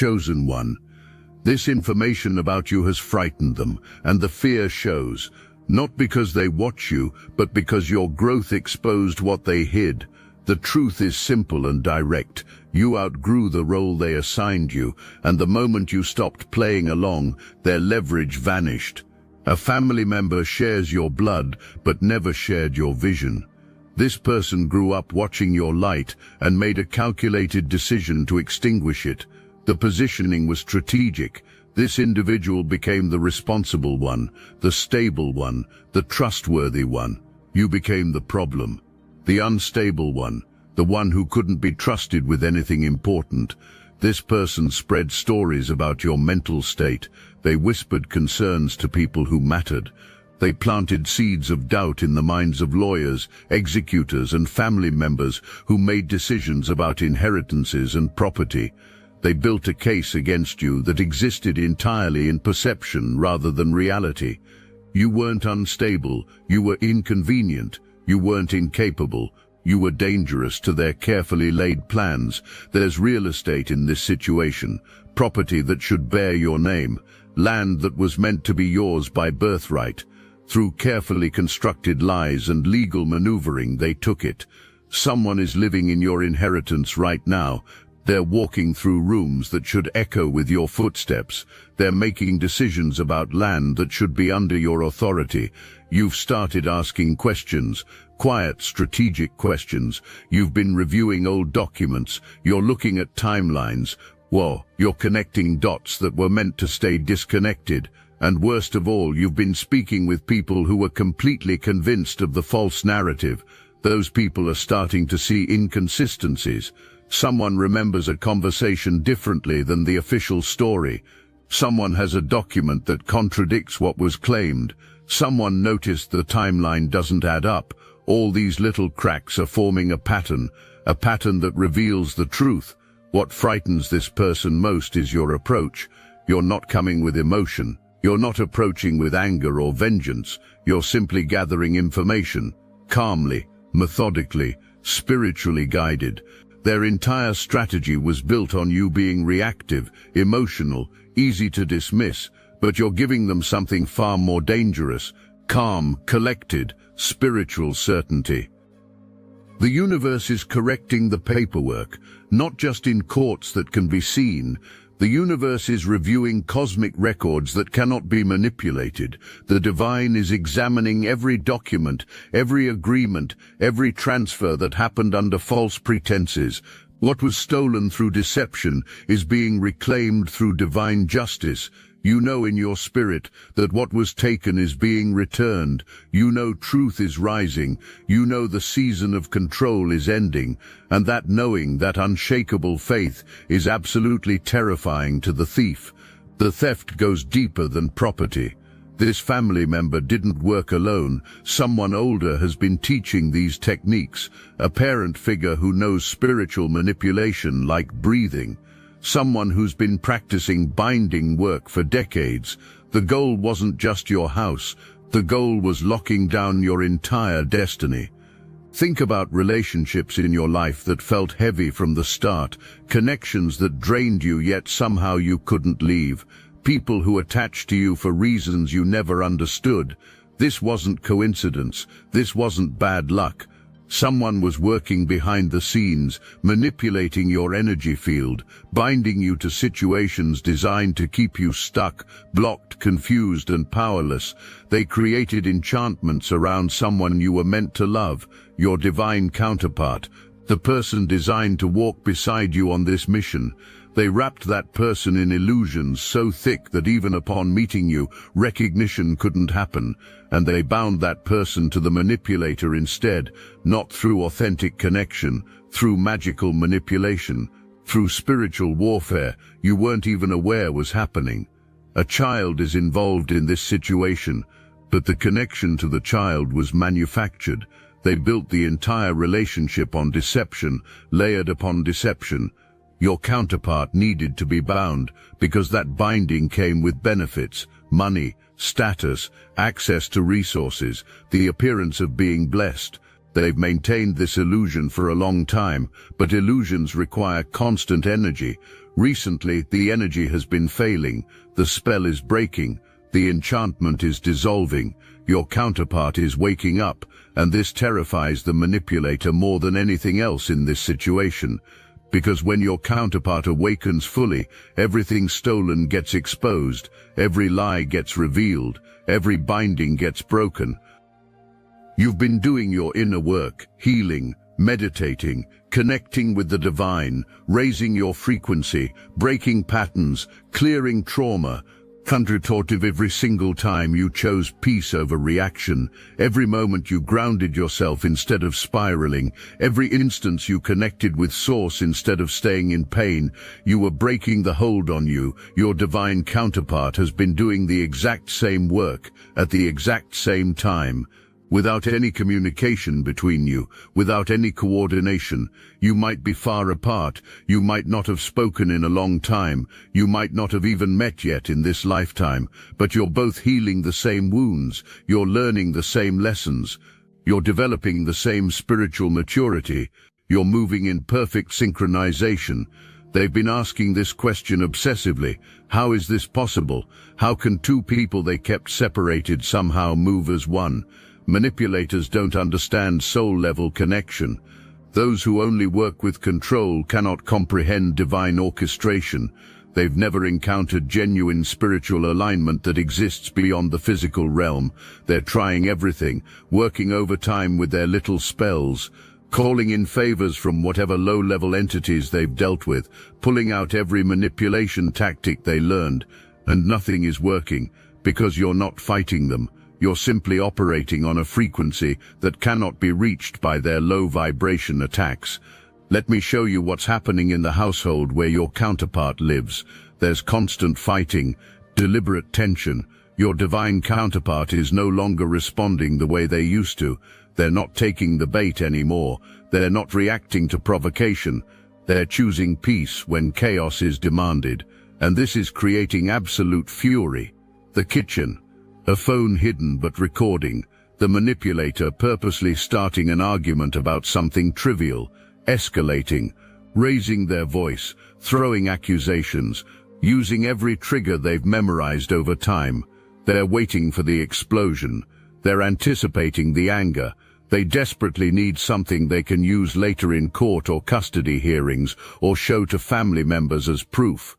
chosen one. This information about you has frightened them, and the fear shows, not because they watch you, but because your growth exposed what they hid. The truth is simple and direct. You outgrew the role they assigned you, and the moment you stopped playing along, their leverage vanished. A family member shares your blood, but never shared your vision. This person grew up watching your light and made a calculated decision to extinguish it. The positioning was strategic. This individual became the responsible one, the stable one, the trustworthy one. You became the problem, the unstable one, the one who couldn't be trusted with anything important. This person spread stories about your mental state. They whispered concerns to people who mattered. They planted seeds of doubt in the minds of lawyers, executors, and family members who made decisions about inheritances and property. They built a case against you that existed entirely in perception rather than reality. You weren't unstable, you were inconvenient, you weren't incapable, you were dangerous to their carefully laid plans. There's real estate in this situation, property that should bear your name, land that was meant to be yours by birthright. Through carefully constructed lies and legal maneuvering, they took it. Someone is living in your inheritance right now. They're walking through rooms that should echo with your footsteps. They're making decisions about land that should be under your authority. You've started asking questions, quiet, strategic questions. You've been reviewing old documents. You're looking at timelines. Whoa, you're connecting dots that were meant to stay disconnected. And worst of all, you've been speaking with people who were completely convinced of the false narrative. Those people are starting to see inconsistencies. Someone remembers a conversation differently than the official story. Someone has a document that contradicts what was claimed. Someone noticed the timeline doesn't add up. All these little cracks are forming a pattern that reveals the truth. What frightens this person most is your approach. You're not coming with emotion. You're not approaching with anger or vengeance. You're simply gathering information, calmly, methodically, spiritually guided. Their entire strategy was built on you being reactive, emotional, easy to dismiss, but you're giving them something far more dangerous: calm, collected, spiritual certainty. The universe is correcting the paperwork, not just in courts that can be seen. The universe is reviewing cosmic records that cannot be manipulated. The divine is examining every document, every agreement, every transfer that happened under false pretenses. What was stolen through deception is being reclaimed through divine justice. You know in your spirit that what was taken is being returned. You know truth is rising. You know the season of control is ending. And that knowing, that unshakable faith, is absolutely terrifying to the thief. The theft goes deeper than property. This family member didn't work alone. Someone older has been teaching these techniques. A parent figure who knows spiritual manipulation like breathing. Someone who's been practicing binding work for decades. The goal wasn't just your house. The goal was locking down your entire destiny. Think about relationships in your life that felt heavy from the start, connections that drained you yet somehow you couldn't leave, people who attached to you for reasons you never understood. This wasn't coincidence. This wasn't bad luck. Someone was working behind the scenes, manipulating your energy field, binding you to situations designed to keep you stuck, blocked, confused, and powerless. They created enchantments around someone you were meant to love, your divine counterpart, the person designed to walk beside you on this mission. They wrapped that person in illusions so thick that even upon meeting you, recognition couldn't happen, and they bound that person to the manipulator instead, not through authentic connection, through magical manipulation, through spiritual warfare you weren't even aware was happening. A child is involved in this situation, but the connection to the child was manufactured. They built the entire relationship on deception, layered upon deception. Your counterpart needed to be bound because that binding came with benefits, money, status, access to resources, the appearance of being blessed. They've maintained this illusion for a long time, but illusions require constant energy. Recently, the energy has been failing, the spell is breaking, the enchantment is dissolving, your counterpart is waking up, and this terrifies the manipulator more than anything else in this situation. Because when your counterpart awakens fully, everything stolen gets exposed, every lie gets revealed, every binding gets broken. You've been doing your inner work, healing, meditating, connecting with the divine, raising your frequency, breaking patterns, clearing trauma. Counterintuitive every single time you chose peace over reaction, every moment you grounded yourself instead of spiraling, every instance you connected with source instead of staying in pain, you were breaking the hold on you. Your divine counterpart has been doing the exact same work, at the exact same time. Without any communication between you, without any coordination, you might be far apart, you might not have spoken in a long time, you might not have even met yet in this lifetime, but you're both healing the same wounds, you're learning the same lessons, you're developing the same spiritual maturity, you're moving in perfect synchronization. They've been asking this question obsessively. How is this possible? How can two people they kept separated somehow move as one? Manipulators don't understand soul-level connection. Those who only work with control cannot comprehend divine orchestration. They've never encountered genuine spiritual alignment that exists beyond the physical realm. They're trying everything, working overtime with their little spells, calling in favors from whatever low-level entities they've dealt with, pulling out every manipulation tactic they learned, and nothing is working, because you're not fighting them. You're simply operating on a frequency that cannot be reached by their low-vibration attacks. Let me show you what's happening in the household where your counterpart lives. There's constant fighting, deliberate tension. Your divine counterpart is no longer responding the way they used to. They're not taking the bait anymore. They're not reacting to provocation. They're choosing peace when chaos is demanded. And this is creating absolute fury. The kitchen. A phone hidden but recording, the manipulator purposely starting an argument about something trivial, escalating, raising their voice, throwing accusations, using every trigger they've memorized over time. They're waiting for the explosion. They're anticipating the anger. They desperately need something they can use later in court or custody hearings or show to family members as proof.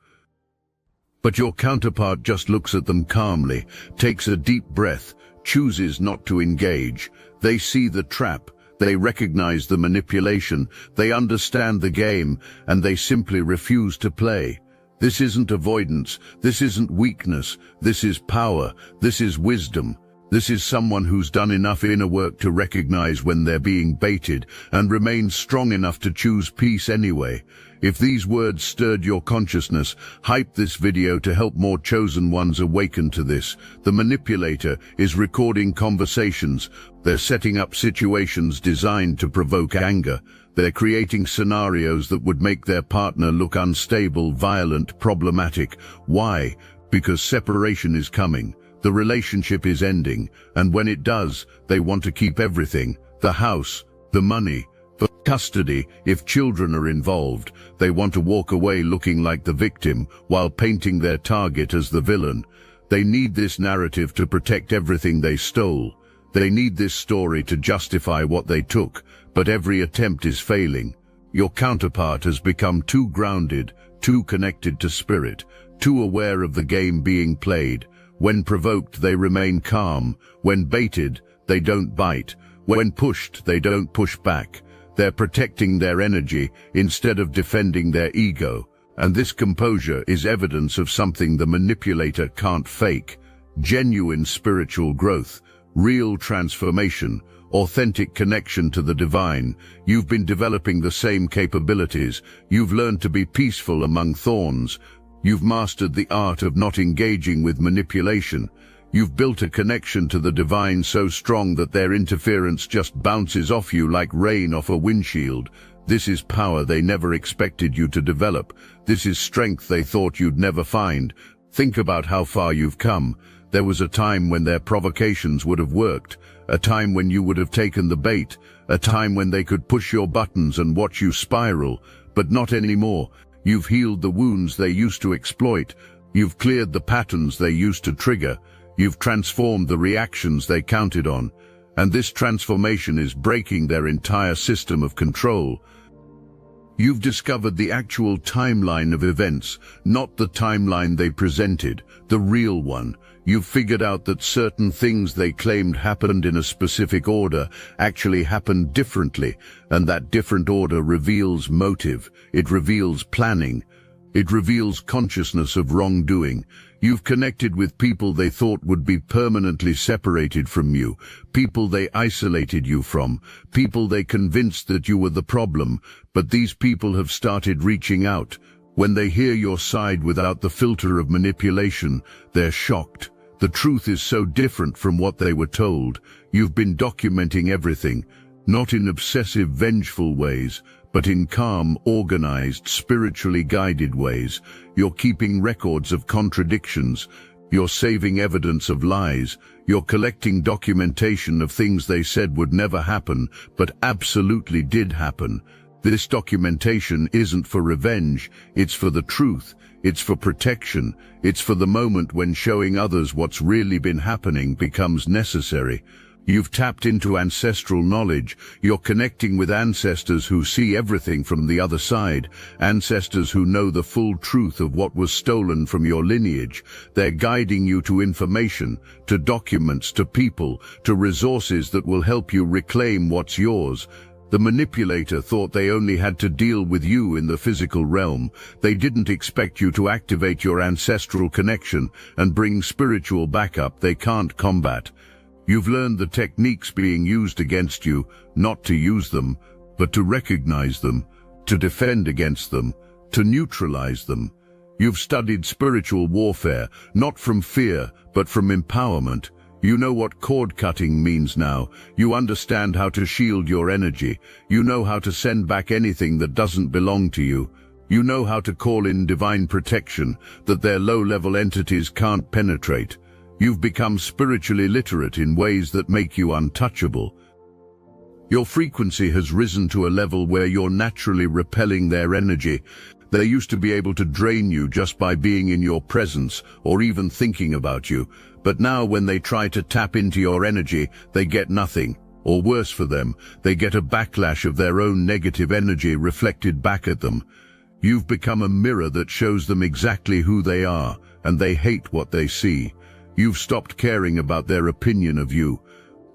But your counterpart just looks at them calmly, takes a deep breath, chooses not to engage. They see the trap, they recognize the manipulation, they understand the game, and they simply refuse to play. This isn't avoidance, this isn't weakness, this is power, this is wisdom. This is someone who's done enough inner work to recognize when they're being baited and remains strong enough to choose peace anyway. If these words stirred your consciousness, hype this video to help more chosen ones awaken to this. The manipulator is recording conversations. They're setting up situations designed to provoke anger. They're creating scenarios that would make their partner look unstable, violent, problematic. Why? Because separation is coming. The relationship is ending, and when it does, they want to keep everything, the house, the money, the custody. If children are involved, they want to walk away looking like the victim while painting their target as the villain. They need this narrative to protect everything they stole. They need this story to justify what they took, but every attempt is failing. Your counterpart has become too grounded, too connected to spirit, too aware of the game being played. When provoked, they remain calm. When baited, they don't bite. When pushed, they don't push back. They're protecting their energy instead of defending their ego. And this composure is evidence of something the manipulator can't fake. Genuine spiritual growth, real transformation, authentic connection to the divine. You've been developing the same capabilities. You've learned to be peaceful among thorns. You've mastered the art of not engaging with manipulation. You've built a connection to the divine so strong that their interference just bounces off you like rain off a windshield. This is power they never expected you to develop. This is strength they thought you'd never find. Think about how far you've come. There was a time when their provocations would have worked, a time when you would have taken the bait, a time when they could push your buttons and watch you spiral, but not anymore. You've healed the wounds they used to exploit. You've cleared the patterns they used to trigger. You've transformed the reactions they counted on. And this transformation is breaking their entire system of control. You've discovered the actual timeline of events, not the timeline they presented, the real one. You've figured out that certain things they claimed happened in a specific order actually happened differently, and that different order reveals motive, it reveals planning, it reveals consciousness of wrongdoing. You've connected with people they thought would be permanently separated from you, people they isolated you from, people they convinced that you were the problem, but these people have started reaching out. When they hear your side without the filter of manipulation, they're shocked. The truth is so different from what they were told. You've been documenting everything, not in obsessive, vengeful ways, but in calm, organized, spiritually guided ways. You're keeping records of contradictions. You're saving evidence of lies. You're collecting documentation of things they said would never happen, but absolutely did happen. This documentation isn't for revenge, it's for the truth. It's for protection. It's for the moment when showing others what's really been happening becomes necessary. You've tapped into ancestral knowledge. You're connecting with ancestors who see everything from the other side, ancestors who know the full truth of what was stolen from your lineage. They're guiding you to information, to documents, to people, to resources that will help you reclaim what's yours. The manipulator thought they only had to deal with you in the physical realm. They didn't expect you to activate your ancestral connection and bring spiritual backup they can't combat. You've learned the techniques being used against you, not to use them, but to recognize them, to defend against them, to neutralize them. You've studied spiritual warfare, not from fear, but from empowerment. You know what cord cutting means now. You understand how to shield your energy. You know how to send back anything that doesn't belong to you. You know how to call in divine protection that their low-level entities can't penetrate. You've become spiritually literate in ways that make you untouchable. Your frequency has risen to a level where you're naturally repelling their energy. They used to be able to drain you just by being in your presence or even thinking about you. But now when they try to tap into your energy, they get nothing. Or worse for them, they get a backlash of their own negative energy reflected back at them. You've become a mirror that shows them exactly who they are, and they hate what they see. You've stopped caring about their opinion of you.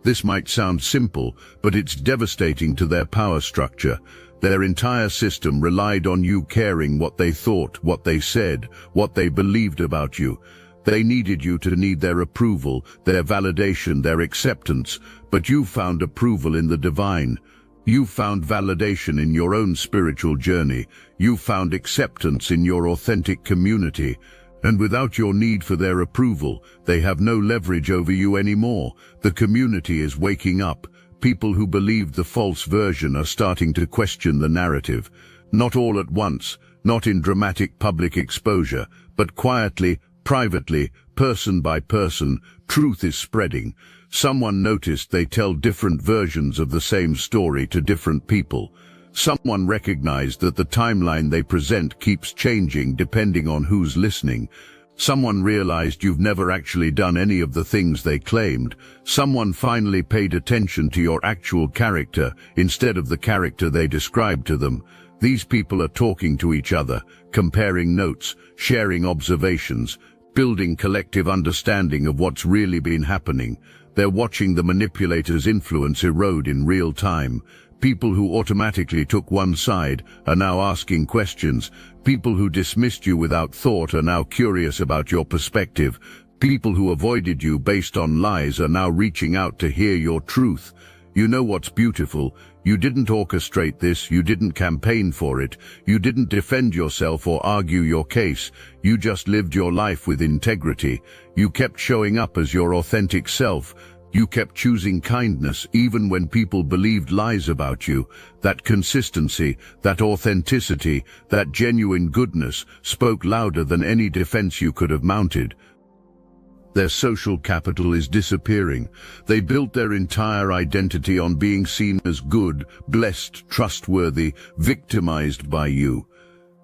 This might sound simple, but it's devastating to their power structure. Their entire system relied on you caring what they thought, what they said, what they believed about you. They needed you to need their approval, their validation, their acceptance, but you found approval in the divine. You found validation in your own spiritual journey. You found acceptance in your authentic community. And without your need for their approval, they have no leverage over you anymore. The community is waking up. People who believed the false version are starting to question the narrative. Not all at once, not in dramatic public exposure, but quietly, privately, person by person, truth is spreading. Someone noticed they tell different versions of the same story to different people. Someone recognized that the timeline they present keeps changing depending on who's listening. Someone realized you've never actually done any of the things they claimed. Someone finally paid attention to your actual character instead of the character they described to them. These people are talking to each other, comparing notes, sharing observations, building collective understanding of what's really been happening. They're watching the manipulator's influence erode in real time. People who automatically took one side are now asking questions. People who dismissed you without thought are now curious about your perspective. People who avoided you based on lies are now reaching out to hear your truth. You know what's beautiful? You didn't orchestrate this, you didn't campaign for it, you didn't defend yourself or argue your case. You just lived your life with integrity. You kept showing up as your authentic self. You kept choosing kindness even when people believed lies about you. That consistency, that authenticity, that genuine goodness spoke louder than any defense you could have mounted. Their social capital is disappearing. They built their entire identity on being seen as good, blessed, trustworthy, victimized by you.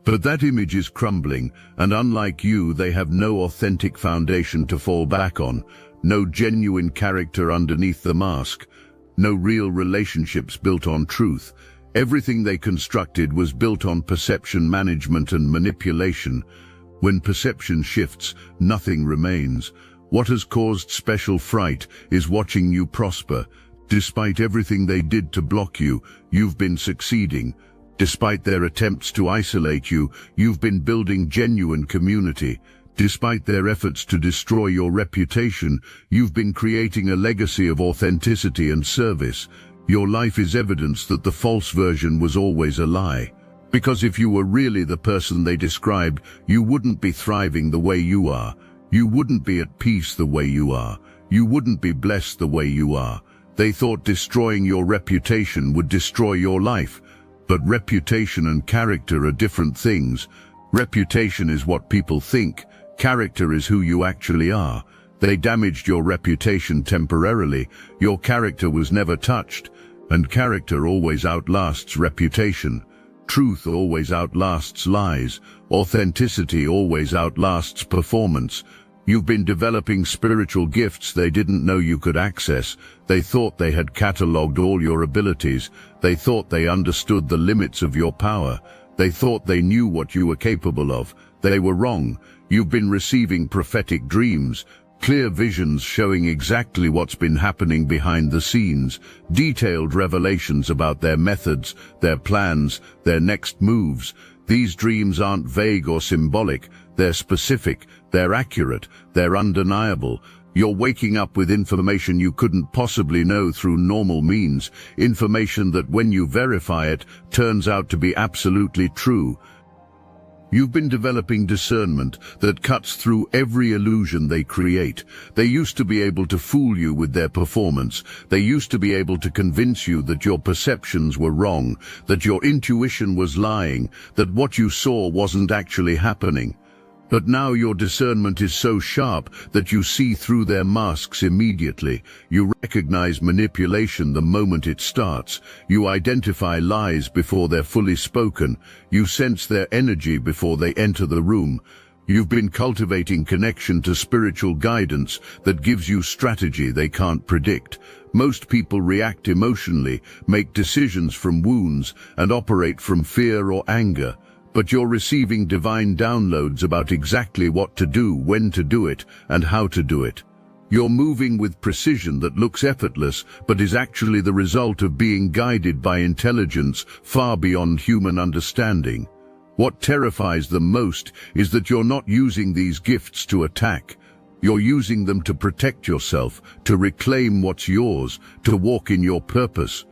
But that image is crumbling, and unlike you, they have no authentic foundation to fall back on, no genuine character underneath the mask, no real relationships built on truth. Everything they constructed was built on perception management and manipulation. When perception shifts, nothing remains. What has caused special fright is watching you prosper. Despite everything they did to block you, you've been succeeding. Despite their attempts to isolate you, you've been building genuine community. Despite their efforts to destroy your reputation, you've been creating a legacy of authenticity and service. Your life is evidence that the false version was always a lie. Because if you were really the person they described, you wouldn't be thriving the way you are. You wouldn't be at peace the way you are. You wouldn't be blessed the way you are. They thought destroying your reputation would destroy your life. But reputation and character are different things. Reputation is what people think. Character is who you actually are. They damaged your reputation temporarily. Your character was never touched. And character always outlasts reputation. Truth always outlasts lies. Authenticity always outlasts performance. You've been developing spiritual gifts they didn't know you could access. They thought they had catalogued all your abilities. They thought they understood the limits of your power. They thought they knew what you were capable of. They were wrong. You've been receiving prophetic dreams, clear visions showing exactly what's been happening behind the scenes, detailed revelations about their methods, their plans, their next moves. These dreams aren't vague or symbolic. They're specific, they're accurate, they're undeniable. You're waking up with information you couldn't possibly know through normal means, information that when you verify it, turns out to be absolutely true. You've been developing discernment that cuts through every illusion they create. They used to be able to fool you with their performance. They used to be able to convince you that your perceptions were wrong, that your intuition was lying, that what you saw wasn't actually happening. But now your discernment is so sharp that you see through their masks immediately. You recognize manipulation the moment it starts. You identify lies before they're fully spoken. You sense their energy before they enter the room. You've been cultivating connection to spiritual guidance that gives you strategy they can't predict. Most people react emotionally, make decisions from wounds, and operate from fear or anger. But you're receiving divine downloads about exactly what to do, when to do it, and how to do it. You're moving with precision that looks effortless, but is actually the result of being guided by intelligence far beyond human understanding. What terrifies them most is that you're not using these gifts to attack. You're using them to protect yourself, to reclaim what's yours, to walk in your purpose.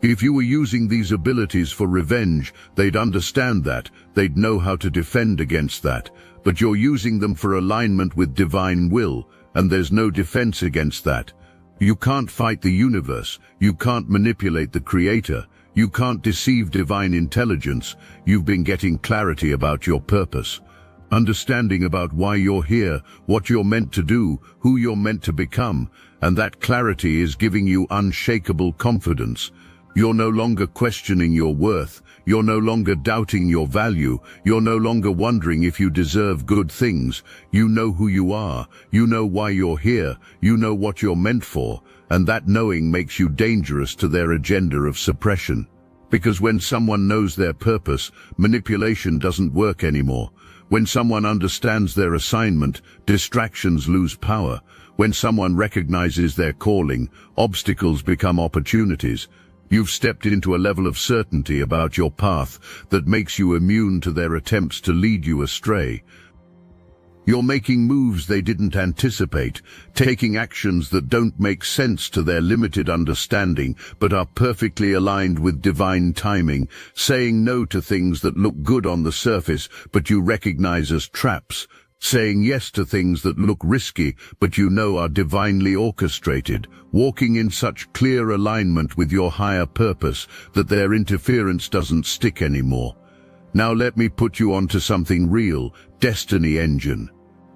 If you were using these abilities for revenge, they'd understand that, they'd know how to defend against that. But you're using them for alignment with divine will, and there's no defense against that. You can't fight the universe, you can't manipulate the Creator, you can't deceive divine intelligence. You've been getting clarity about your purpose. Understanding about why you're here, what you're meant to do, who you're meant to become, and that clarity is giving you unshakable confidence. You're no longer questioning your worth. You're no longer doubting your value. You're no longer wondering if you deserve good things. You know who you are. You know why you're here. You know what you're meant for. And that knowing makes you dangerous to their agenda of suppression. Because when someone knows their purpose, manipulation doesn't work anymore. When someone understands their assignment, distractions lose power. When someone recognizes their calling, obstacles become opportunities. You've stepped into a level of certainty about your path that makes you immune to their attempts to lead you astray. You're making moves they didn't anticipate, taking actions that don't make sense to their limited understanding but are perfectly aligned with divine timing, saying no to things that look good on the surface but you recognize as traps, saying yes to things that look risky but you know are divinely orchestrated, walking in such clear alignment with your higher purpose that their interference doesn't stick anymore. Now let me put you onto something real, Destiny Engine.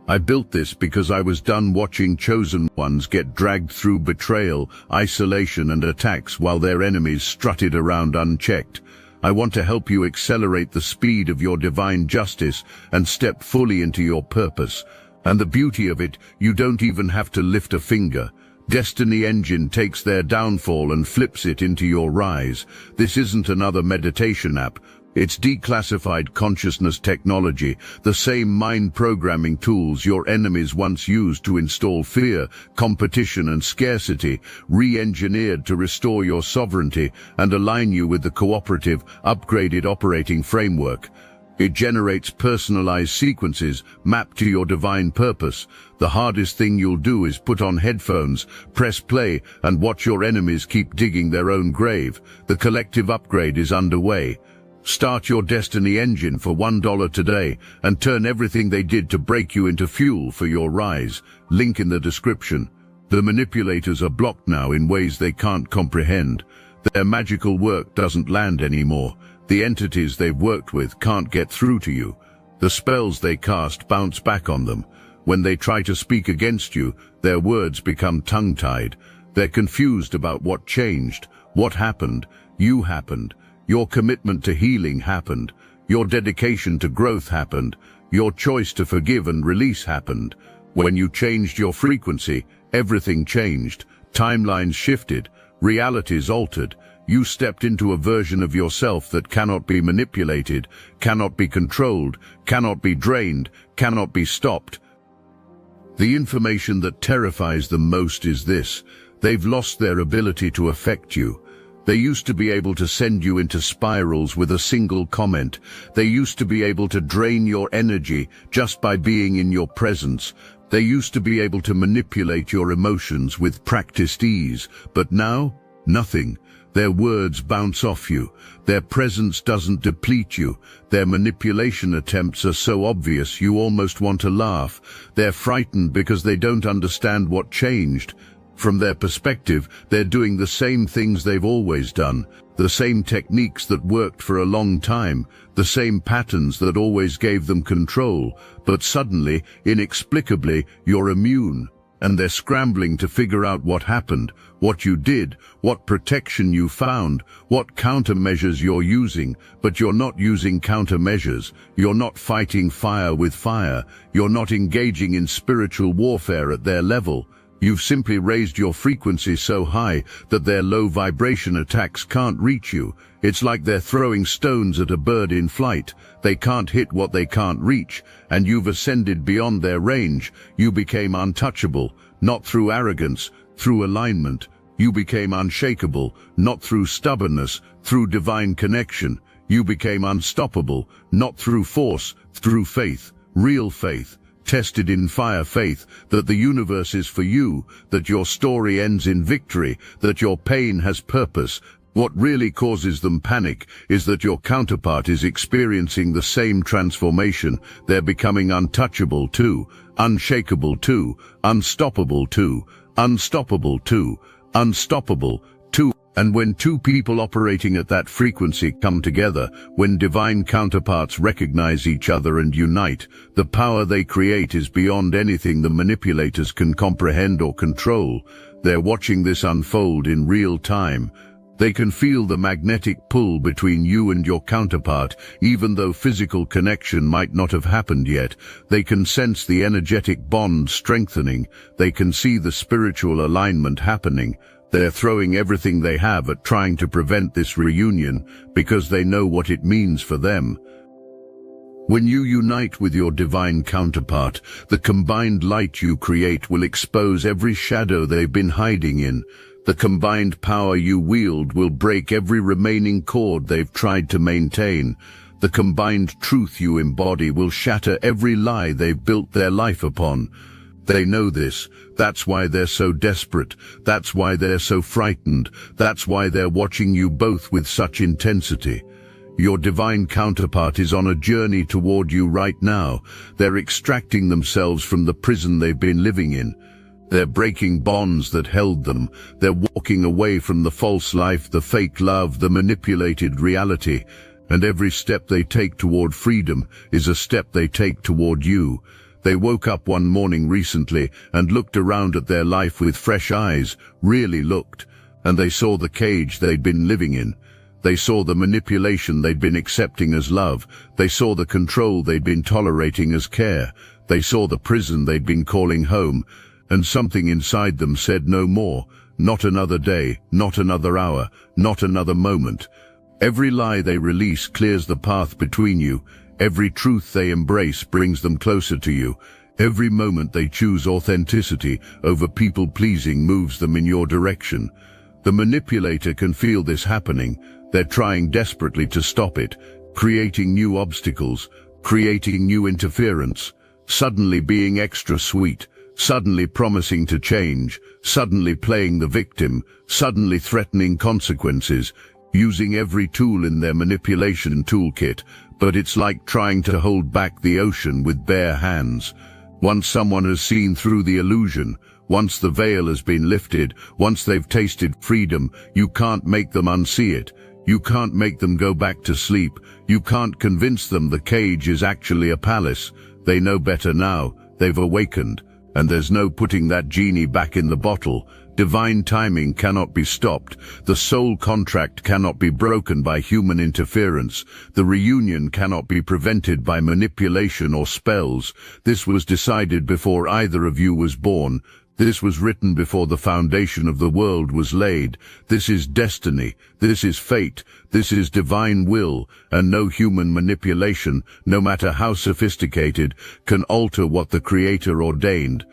I built this because I was done watching chosen ones get dragged through betrayal, isolation and attacks while their enemies strutted around unchecked. I want to help you accelerate the speed of your divine justice and step fully into your purpose. And the beauty of it, you don't even have to lift a finger. Destiny Engine takes their downfall and flips it into your rise. This isn't another meditation app. It's declassified consciousness technology, the same mind programming tools your enemies once used to install fear, competition and scarcity, re-engineered to restore your sovereignty and align you with the cooperative, upgraded operating framework. It generates personalized sequences mapped to your divine purpose. The hardest thing you'll do is put on headphones, press play, and watch your enemies keep digging their own grave. The collective upgrade is underway. Start your Destiny Engine for $1 today and turn everything they did to break you into fuel for your rise. Link in the description. The manipulators are blocked now in ways they can't comprehend. Their magical work doesn't land anymore. The entities they've worked with can't get through to you. The spells they cast bounce back on them. When they try to speak against you, their words become tongue-tied. They're confused about what changed, what happened. You happened. Your commitment to healing happened. Your dedication to growth happened. Your choice to forgive and release happened. When you changed your frequency, everything changed. Timelines shifted. Realities altered. You stepped into a version of yourself that cannot be manipulated, cannot be controlled, cannot be drained, cannot be stopped. The information that terrifies them most is this: they've lost their ability to affect you. They used to be able to send you into spirals with a single comment. They used to be able to drain your energy just by being in your presence. They used to be able to manipulate your emotions with practiced ease. But now, nothing. Their words bounce off you. Their presence doesn't deplete you. Their manipulation attempts are so obvious you almost want to laugh. They're frightened because they don't understand what changed. From their perspective, they're doing the same things they've always done, the same techniques that worked for a long time, the same patterns that always gave them control. But suddenly, inexplicably, you're immune. And they're scrambling to figure out what happened, what you did, what protection you found, what countermeasures you're using. But you're not using countermeasures. You're not fighting fire with fire. You're not engaging in spiritual warfare at their level. You've simply raised your frequency so high that their low vibration attacks can't reach you. It's like they're throwing stones at a bird in flight. They can't hit what they can't reach, and you've ascended beyond their range. You became untouchable, not through arrogance, through alignment. You became unshakable, not through stubbornness, through divine connection. You became unstoppable, not through force, through faith, real faith. Tested in fire faith, that the universe is for you, that your story ends in victory, that your pain has purpose. What really causes them panic is that your counterpart is experiencing the same transformation. They're becoming untouchable too, unshakable too, unstoppable too, unstoppable too, unstoppable too. And when two people operating at that frequency come together, when divine counterparts recognize each other and unite, the power they create is beyond anything the manipulators can comprehend or control. They're watching this unfold in real time. They can feel the magnetic pull between you and your counterpart, even though physical connection might not have happened yet. They can sense the energetic bond strengthening. They can see the spiritual alignment happening. They're throwing everything they have at trying to prevent this reunion because they know what it means for them. When you unite with your divine counterpart, the combined light you create will expose every shadow they've been hiding in. The combined power you wield will break every remaining cord they've tried to maintain. The combined truth you embody will shatter every lie they've built their life upon. They know this. That's why they're so desperate. That's why they're so frightened. That's why they're watching you both with such intensity. Your divine counterpart is on a journey toward you right now. They're extracting themselves from the prison they've been living in. They're breaking bonds that held them. They're walking away from the false life, the fake love, the manipulated reality. And every step they take toward freedom is a step they take toward you. They woke up one morning recently and looked around at their life with fresh eyes, really looked, and they saw the cage they'd been living in. They saw the manipulation they'd been accepting as love. They saw the control they'd been tolerating as care. They saw the prison they'd been calling home, and something inside them said no more. Not another day, not another hour, not another moment. Every lie they release clears the path between you. Every truth they embrace brings them closer to you. Every moment they choose authenticity over people-pleasing moves them in your direction. The manipulator can feel this happening. They're trying desperately to stop it, creating new obstacles, creating new interference, suddenly being extra sweet, suddenly promising to change, suddenly playing the victim, suddenly threatening consequences, using every tool in their manipulation toolkit, but it's like trying to hold back the ocean with bare hands. Once someone has seen through the illusion, once the veil has been lifted, once they've tasted freedom, you can't make them unsee it. You can't make them go back to sleep. You can't convince them the cage is actually a palace. They know better now. They've awakened. And there's no putting that genie back in the bottle. Divine timing cannot be stopped. The soul contract cannot be broken by human interference. The reunion cannot be prevented by manipulation or spells. This was decided before either of you was born. This was written before the foundation of the world was laid. This is destiny. This is fate. This is divine will, and no human manipulation, no matter how sophisticated, can alter what the Creator ordained.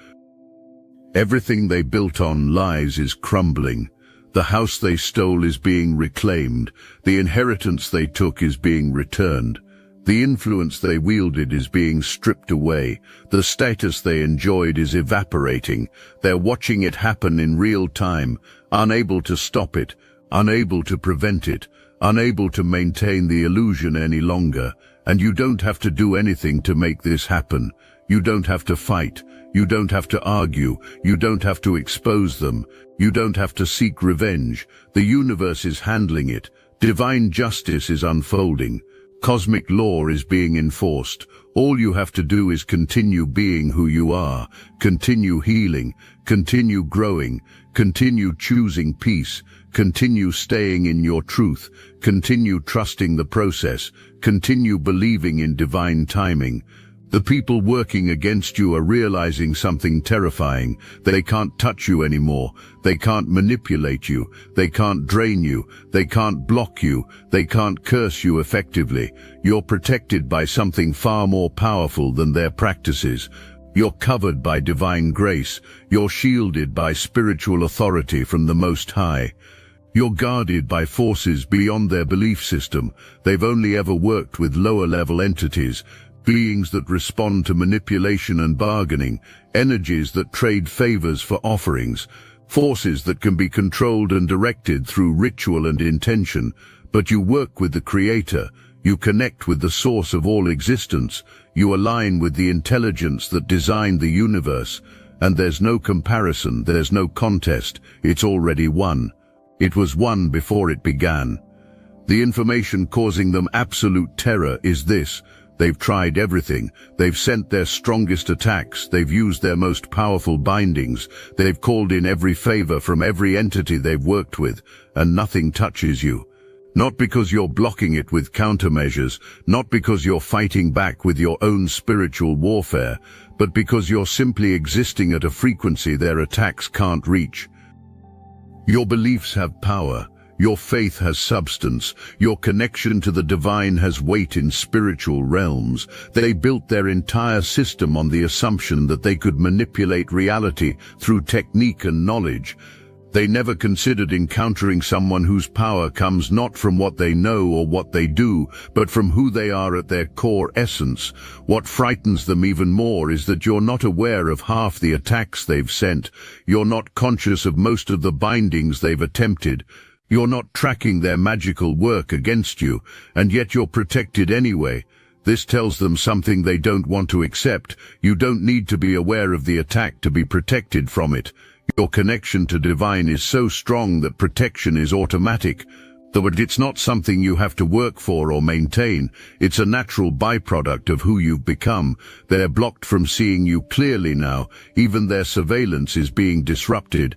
Everything they built on lies is crumbling. The house they stole is being reclaimed. The inheritance they took is being returned. The influence they wielded is being stripped away. The status they enjoyed is evaporating. They're watching it happen in real time, unable to stop it, unable to prevent it, unable to maintain the illusion any longer. And you don't have to do anything to make this happen. You don't have to fight. You don't have to argue. You don't have to expose them. You don't have to seek revenge. The universe is handling it. Divine justice is unfolding. Cosmic law is being enforced. All you have to do is continue being who you are, continue healing, continue growing, continue choosing peace, continue staying in your truth, continue trusting the process, continue believing in divine timing. The people working against you are realizing something terrifying. They can't touch you anymore. They can't manipulate you. They can't drain you. They can't block you. They can't curse you effectively. You're protected by something far more powerful than their practices. You're covered by divine grace. You're shielded by spiritual authority from the Most High. You're guarded by forces beyond their belief system. They've only ever worked with lower-level entities, beings that respond to manipulation and bargaining, energies that trade favors for offerings, forces that can be controlled and directed through ritual and intention. But you work with the Creator, you connect with the source of all existence, you align with the intelligence that designed the universe, and there's no comparison, there's no contest, it's already won. It was won before it began. The information causing them absolute terror is this: they've tried everything. They've sent their strongest attacks. They've used their most powerful bindings. They've called in every favor from every entity they've worked with, and nothing touches you. Not because you're blocking it with countermeasures, not because you're fighting back with your own spiritual warfare, but because you're simply existing at a frequency their attacks can't reach. Your beliefs have power. Your faith has substance. Your connection to the divine has weight in spiritual realms. They built their entire system on the assumption that they could manipulate reality through technique and knowledge. They never considered encountering someone whose power comes not from what they know or what they do, but from who they are at their core essence. What frightens them even more is that you're not aware of half the attacks they've sent. You're not conscious of most of the bindings they've attempted. You're not tracking their magical work against you, and yet you're protected anyway. This tells them something they don't want to accept. You don't need to be aware of the attack to be protected from it. Your connection to divine is so strong that protection is automatic. Though it's not something you have to work for or maintain, it's a natural byproduct of who you've become. They're blocked from seeing you clearly now. Even their surveillance is being disrupted.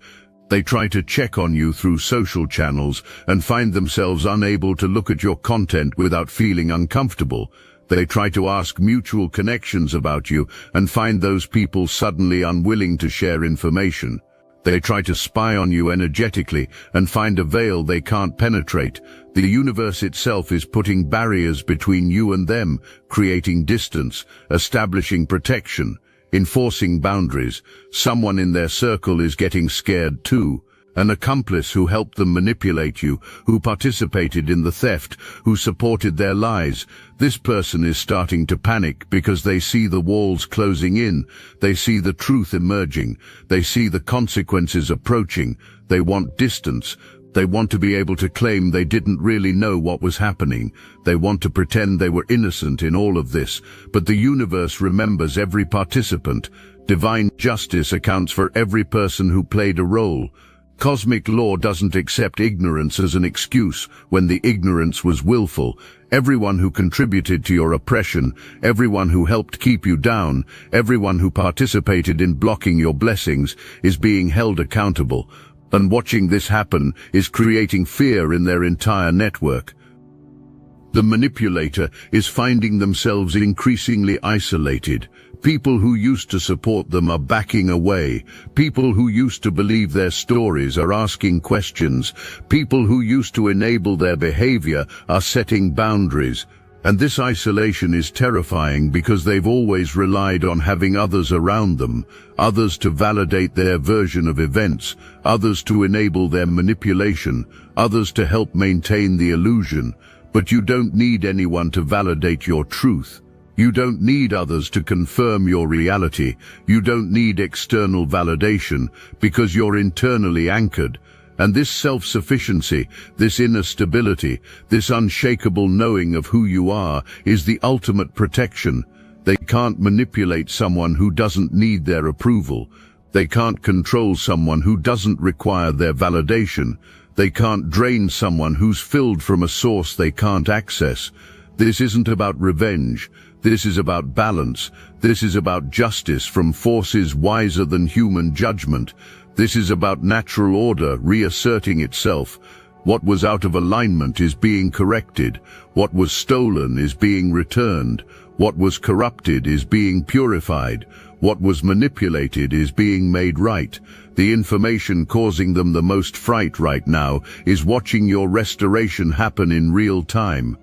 They try to check on you through social channels and find themselves unable to look at your content without feeling uncomfortable. They try to ask mutual connections about you and find those people suddenly unwilling to share information. They try to spy on you energetically and find a veil they can't penetrate. The universe itself is putting barriers between you and them, creating distance, establishing protection, enforcing boundaries. Someone in their circle is getting scared too. An accomplice who helped them manipulate you, who participated in the theft, who supported their lies. This person is starting to panic because they see the walls closing in. They see the truth emerging. They see the consequences approaching. They want distance. They want to be able to claim they didn't really know what was happening. They want to pretend they were innocent in all of this. But the universe remembers every participant. Divine justice accounts for every person who played a role. Cosmic law doesn't accept ignorance as an excuse when the ignorance was willful. Everyone who contributed to your oppression, everyone who helped keep you down, everyone who participated in blocking your blessings is being held accountable. And watching this happen is creating fear in their entire network. The manipulator is finding themselves increasingly isolated. People who used to support them are backing away. People who used to believe their stories are asking questions. People who used to enable their behavior are setting boundaries. And this isolation is terrifying because they've always relied on having others around them, others to validate their version of events, others to enable their manipulation, others to help maintain the illusion. But you don't need anyone to validate your truth. You don't need others to confirm your reality. You don't need external validation because you're internally anchored. And this self-sufficiency, this inner stability, this unshakable knowing of who you are is the ultimate protection. They can't manipulate someone who doesn't need their approval. They can't control someone who doesn't require their validation. They can't drain someone who's filled from a source they can't access. This isn't about revenge. This is about balance. This is about justice from forces wiser than human judgment. This is about natural order reasserting itself. What was out of alignment is being corrected. What was stolen is being returned. What was corrupted is being purified. What was manipulated is being made right. The information causing them the most fright right now is watching your restoration happen in real time.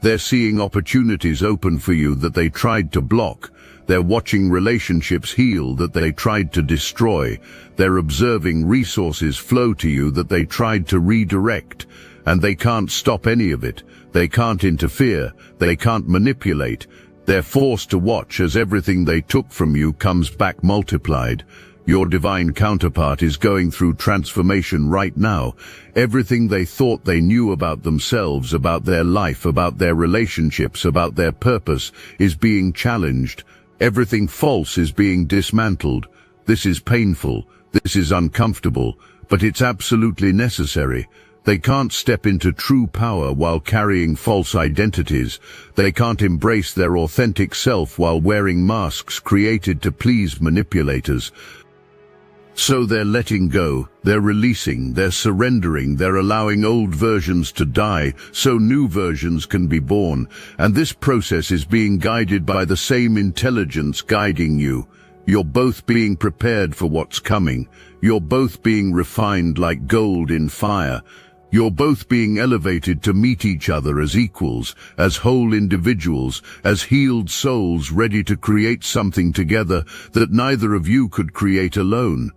They're seeing opportunities open for you that they tried to block. They're watching relationships heal that they tried to destroy. They're observing resources flow to you that they tried to redirect. And they can't stop any of it. They can't interfere. They can't manipulate. They're forced to watch as everything they took from you comes back multiplied. Your divine counterpart is going through transformation right now. Everything they thought they knew about themselves, about their life, about their relationships, about their purpose, is being challenged. Everything false is being dismantled. This is painful. This is uncomfortable. But it's absolutely necessary. They can't step into true power while carrying false identities. They can't embrace their authentic self while wearing masks created to please manipulators. So they're letting go, they're releasing, they're surrendering, they're allowing old versions to die so new versions can be born. And this process is being guided by the same intelligence guiding you. You're both being prepared for what's coming. You're both being refined like gold in fire. You're both being elevated to meet each other as equals, as whole individuals, as healed souls ready to create something together that neither of you could create alone.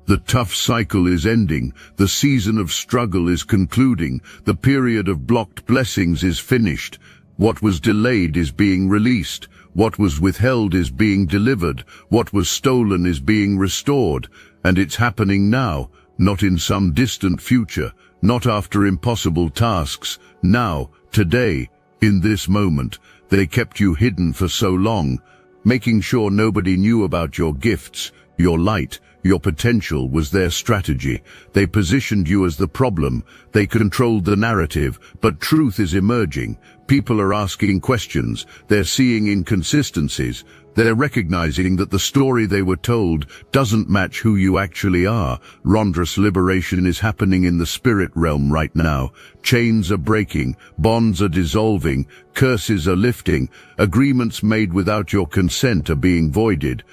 The tough cycle is ending, the season of struggle is concluding, the period of blocked blessings is finished. What was delayed is being released, what was withheld is being delivered, what was stolen is being restored, and it's happening now, not in some distant future, not after impossible tasks, now, today, in this moment. They kept you hidden for so long, making sure nobody knew about your gifts, your light, Your potential was their strategy. They positioned you as the problem. They controlled the narrative, but truth is emerging. People are asking questions. They're seeing inconsistencies. They're recognizing that the story they were told doesn't match who you actually are. Rondrous liberation is happening in the spirit realm right now. Chains are breaking, bonds are dissolving, curses are lifting, agreements made without your consent are being voided.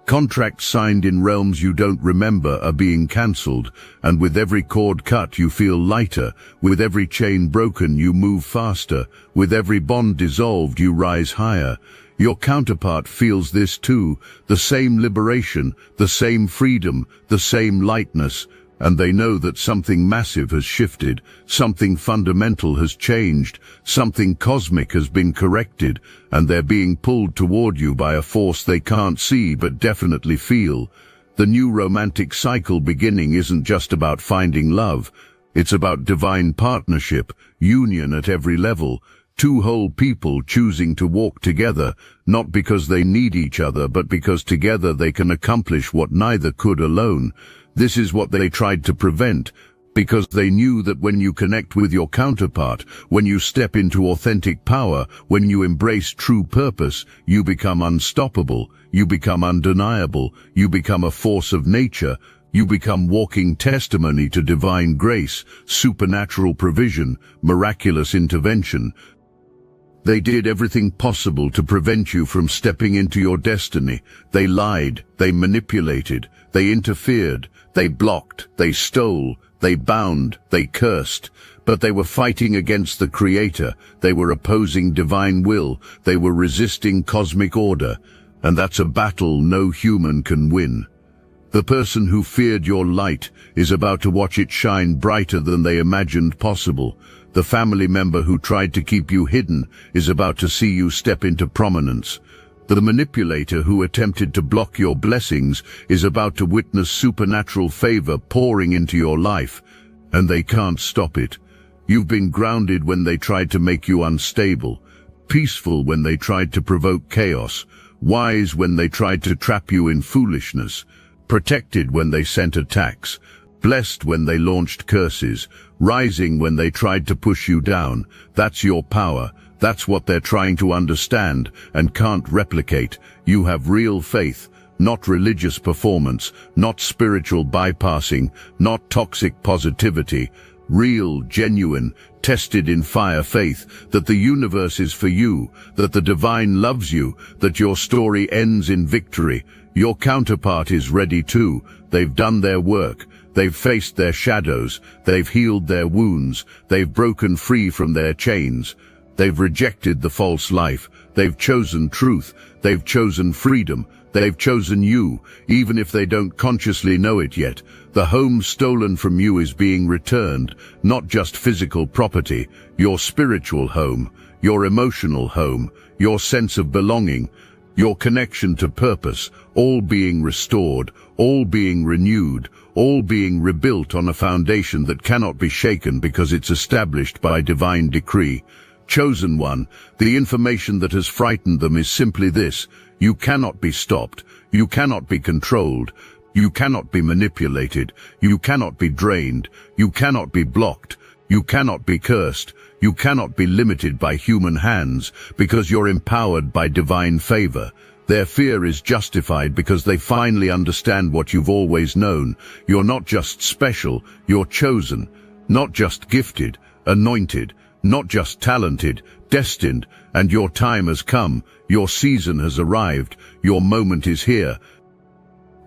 Contracts signed in realms you don't remember are being cancelled, and with every cord cut you feel lighter, with every chain broken you move faster, with every bond dissolved you rise higher. Your counterpart feels this too, the same liberation, the same freedom, the same lightness, and they know that something massive has shifted, something fundamental has changed, something cosmic has been corrected, and they're being pulled toward you by a force they can't see but definitely feel. The new romantic cycle beginning isn't just about finding love. It's about divine partnership, union at every level, two whole people choosing to walk together, not because they need each other, but because together they can accomplish what neither could alone. This is what they tried to prevent, because they knew that when you connect with your counterpart, when you step into authentic power, when you embrace true purpose, you become unstoppable, you become undeniable, you become a force of nature, you become walking testimony to divine grace, supernatural provision, miraculous intervention. They did everything possible to prevent you from stepping into your destiny. They lied, they manipulated, they interfered, they blocked, they stole, they bound, they cursed. But they were fighting against the Creator, they were opposing divine will, they were resisting cosmic order. And that's a battle no human can win. The person who feared your light is about to watch it shine brighter than they imagined possible. The family member who tried to keep you hidden is about to see you step into prominence. The manipulator who attempted to block your blessings is about to witness supernatural favor pouring into your life, and they can't stop it. You've been grounded when they tried to make you unstable, peaceful when they tried to provoke chaos, wise when they tried to trap you in foolishness, protected when they sent attacks, blessed when they launched curses, rising when they tried to push you down. That's your power. That's what they're trying to understand and can't replicate. You have real faith, not religious performance, not spiritual bypassing, not toxic positivity. Real, genuine, tested in fire faith that the universe is for you, that the divine loves you, that your story ends in victory. Your counterpart is ready too. They've done their work. They've faced their shadows. They've healed their wounds. They've broken free from their chains. They've rejected the false life. They've chosen truth. They've chosen freedom. They've chosen you, even if they don't consciously know it yet. The home stolen from you is being returned, not just physical property, your spiritual home, your emotional home, your sense of belonging, your connection to purpose, all being restored, all being renewed, all being rebuilt on a foundation that cannot be shaken because it's established by divine decree. Chosen one, the information that has frightened them is simply this: you cannot be stopped, you cannot be controlled, you cannot be manipulated, you cannot be drained, you cannot be blocked, you cannot be cursed, you cannot be limited by human hands, because you're empowered by divine favor. Their fear is justified because they finally understand what you've always known. You're not just special, you're chosen, not just gifted, anointed, not just talented, destined, and your time has come, your season has arrived, your moment is here.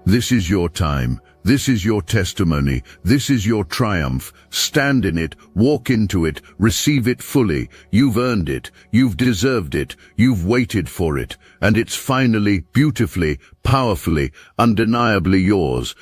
This is your time, this is your testimony, this is your triumph. Stand in it, walk into it, receive it fully. You've earned it, you've deserved it, you've waited for it, and it's finally, beautifully, powerfully, undeniably yours.